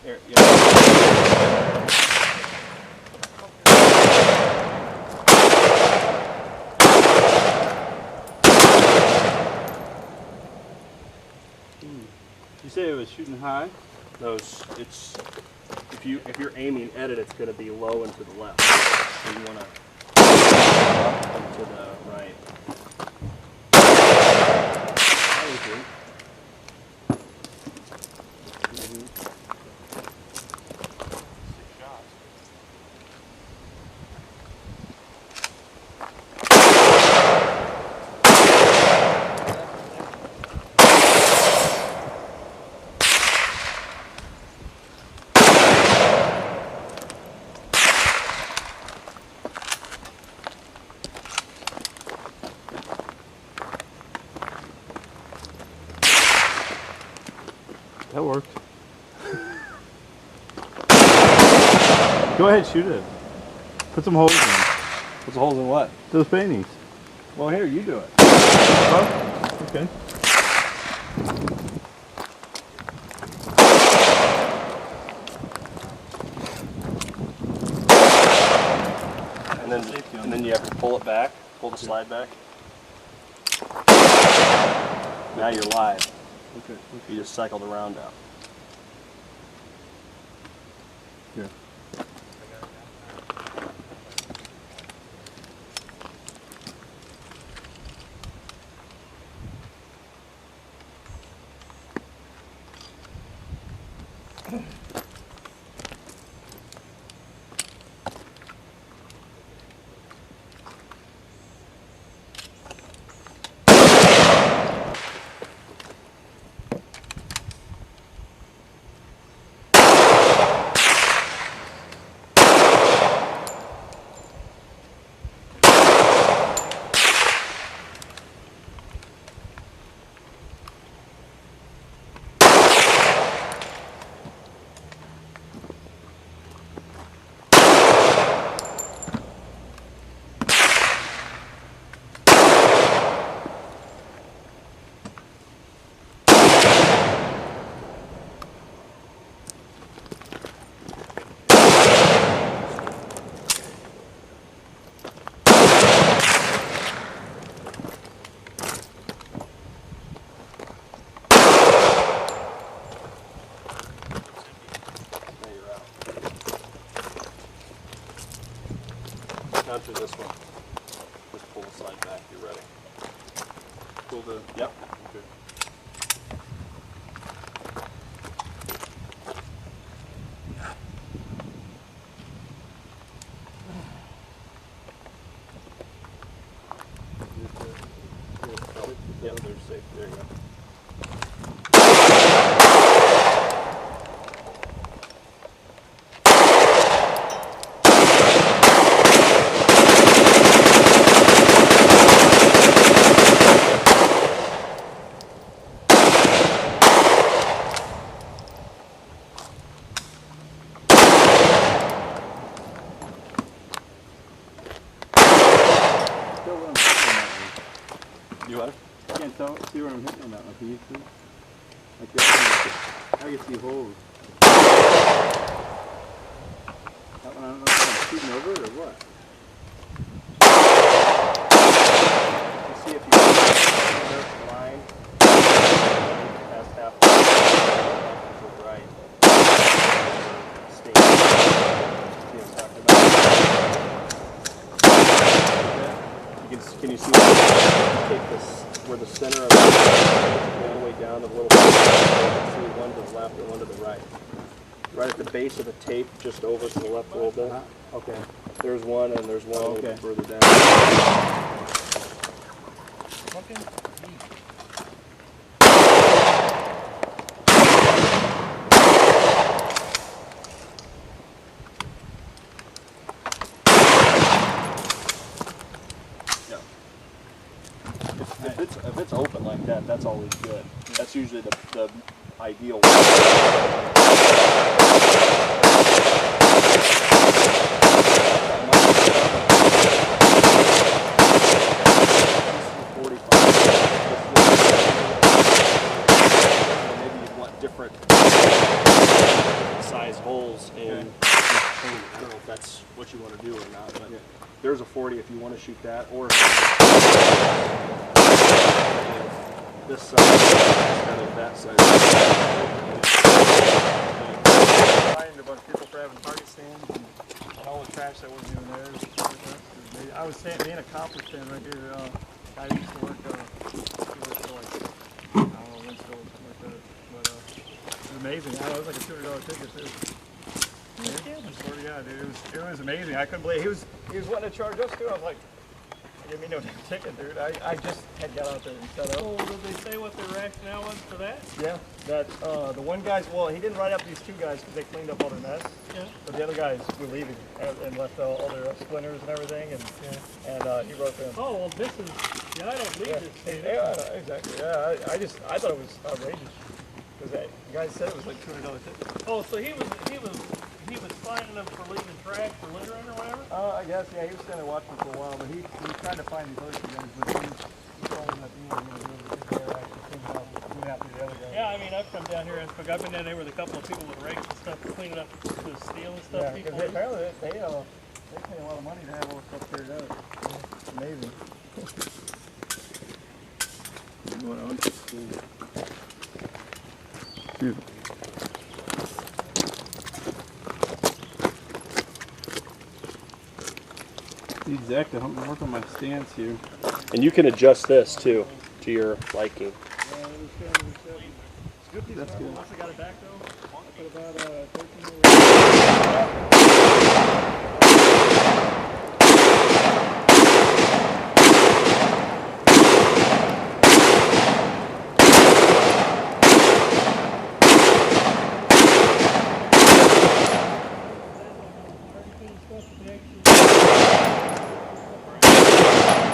Here, yeah. You say it was shooting high? Those, it's if you're aiming at it, it's going to be low and to the left. So you want to up and to the right. That worked. Go ahead, shoot it. Put some holes in. Put the holes in what? Those paintings. Well, here, you do it. Oh, okay. And then you have to pull it back, pull the slide back. Now you're live. Okay. You just cycle the round out. Here. Down to this one. Just pull the slide back. You're ready. Pull the. Yep. Okay. Yep, they're safe. There you go. You what? I can't tell, see where I'm hitting on that one. Can you see? Like that, I can see holes. That one, I don't know if I'm shooting over it or what. You see if you can the line past half to the right. Stay. See what I'm talking about? Can you see take this where the center of it is all the way down a little bit? You can see one to the left and one to the right. Right at the base of the tape, just over to the left a little bit. Okay. There's one, and there's one a little bit further down. If it's open like that, that's always good. That's usually the ideal way. Maybe you want different side that's what you want to do or not. But there's a 40 if you want to shoot that, or this side instead of that side. Find a bunch of people for having target stands and all the trash that wasn't even there. I was saying, being a copper stand right here. I used to work. He worked for like, I don't know, Winslow or something like that. But it was amazing. It was like a $200 ticket too. Yeah, I swear to God, dude, it was amazing. I couldn't believe he was wanting to charge us too. I was like, give me no damn ticket, dude. I just had got out there and set up. So did they say what their rationale was for that? Yeah, that the one guy's, well, he didn't write up these two guys because they cleaned up all their mess. Yeah. But the other guys were leaving and left all their splinters and everything, and he wrote them. Oh, well, this is, I don't need this. Yeah, exactly. Yeah, I thought it was outrageous because the guy said it was like $200 ticket. Oh, so he was finding them for leaving trash for littering or whatever? I guess, yeah, he was standing there watching for a while, but he tried to find these other two guys, but he told them that he was going to do it because they were actually cleaning out the other guys. Yeah, I mean, I've come down here and I've been down there with a couple of people with rakes and stuff cleaning up the steel and stuff. Yeah, because apparently they pay a lot of money to have all this stuff cleared out. It's amazing. What on? Beautiful. Exactly, I'm working on my stance here. And you can adjust this too to your liking. That's good. Once I got it back though, I put about 13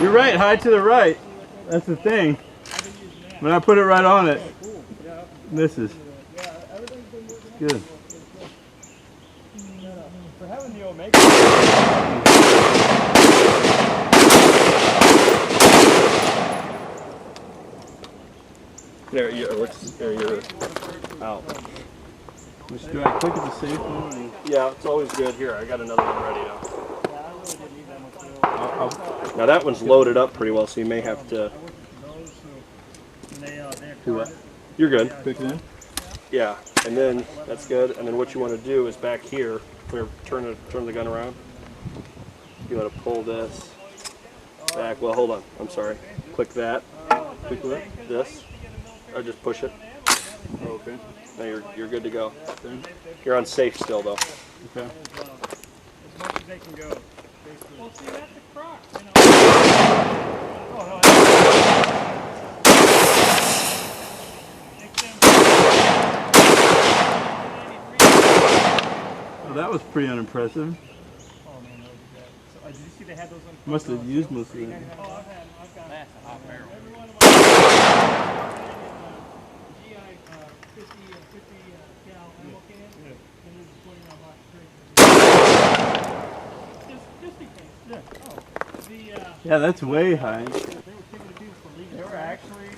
You're right, high to the right. That's the thing. When I put it right on it, this is good. For having the Omega. There you're out. Which do I click at the safe one? Yeah, it's always good. Here, I got another one ready now. Now that one's loaded up pretty well, so you may have to. Do what? You're good. Click it in? Yeah, and then that's good. And then what you want to do is back here, turn the gun around. You want to pull this back. Well, hold on. I'm sorry. Click that. Click this. Or just push it. Oh, okay. Now you're good to go. You're on safe still though. Okay. as much as they can go. Well, see, that's a crock, you know. Well, that was pretty unimpressive. Oh, man, those are good. So, did you see they had those on? Must have used most of it. Oh, I've got that's a hot barrel. Every one of my GI 50 gal ammo can, and there's a 20-round box straight. Just in case. Yeah. Oh, Yeah, that's way high. they were kicking the people for leaving. They were actually,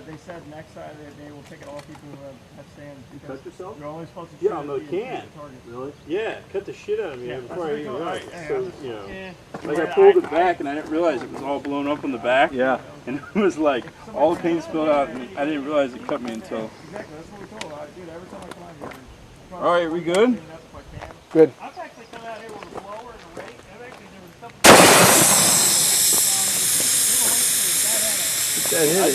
they said next Saturday they will take it all people who have stands. Cut yourself? You're only supposed to shoot Yeah, no, at you the can't. target. Really? Yeah, cut the shit out of me before I even realized. So, you know. Yeah. Like I pulled it back and I didn't realize it was all blown up on the back. Yeah. And it was like all the paint spilled out and I didn't realize it cut me until. Exactly, that's what we told. Dude, every time I come out here. Alright, we good? Good. I've actually come out here with a blower and a rake. I've actually there was a couple. That hit it.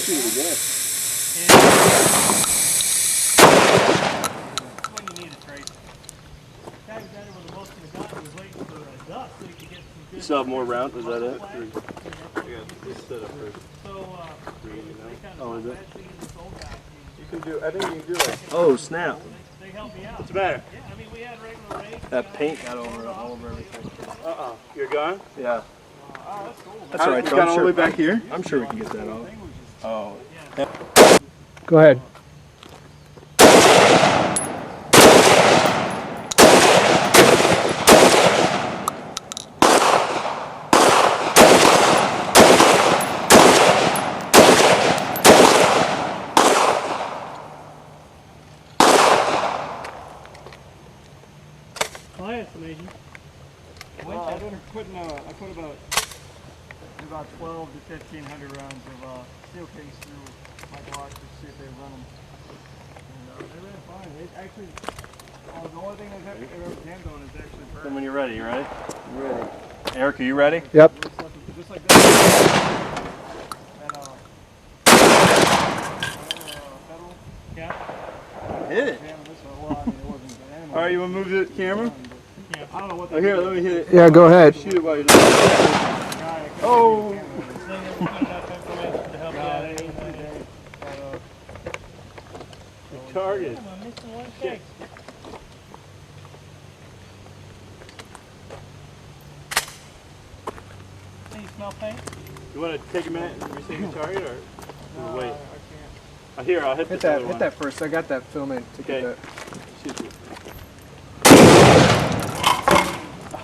When you need a trace. Guy was out here with the most of the gun. He was waiting for dust so he could get some good. You still have more rounds? Is that it? So, Oh, is it? this old guy. You can do, I think you can do like. Oh snap! They helped me out. What's the matter? Yeah, I mean, we had regular rakes. That paint got all over everything. You're gone? Yeah. Oh, that's cool. That's all right. You Though. got all the way back here? I'm sure we can get that off. Oh. Go ahead. Oh, that's amazing. Well, I've been putting, I put about 12 to 1,500 rounds of steel case through my block to see if they run them. And they ran fine. They actually, the only thing they've ever jammed on is actually burnt. Then when you're ready, you ready? I'm ready. Eric, are you ready? Yep. Just like this. And, pedal. Yeah. Hit it. Jamming this one. Well, I mean, it wasn't an animal. All right, you want to move the camera? Yeah. I don't know what Oh, here, let me hit it. Yeah, go ahead. Shoot it while you're doing it. Oh! They never put enough information to help you out. Target. Come on, missing one case. Hey, you smell paint? You want to take a minute and receive your target, or wait? Here, I'll hit Hit this other that. one. Hit that first. I got that filming to Okay. get that. Shoot you.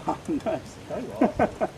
Oh, nice.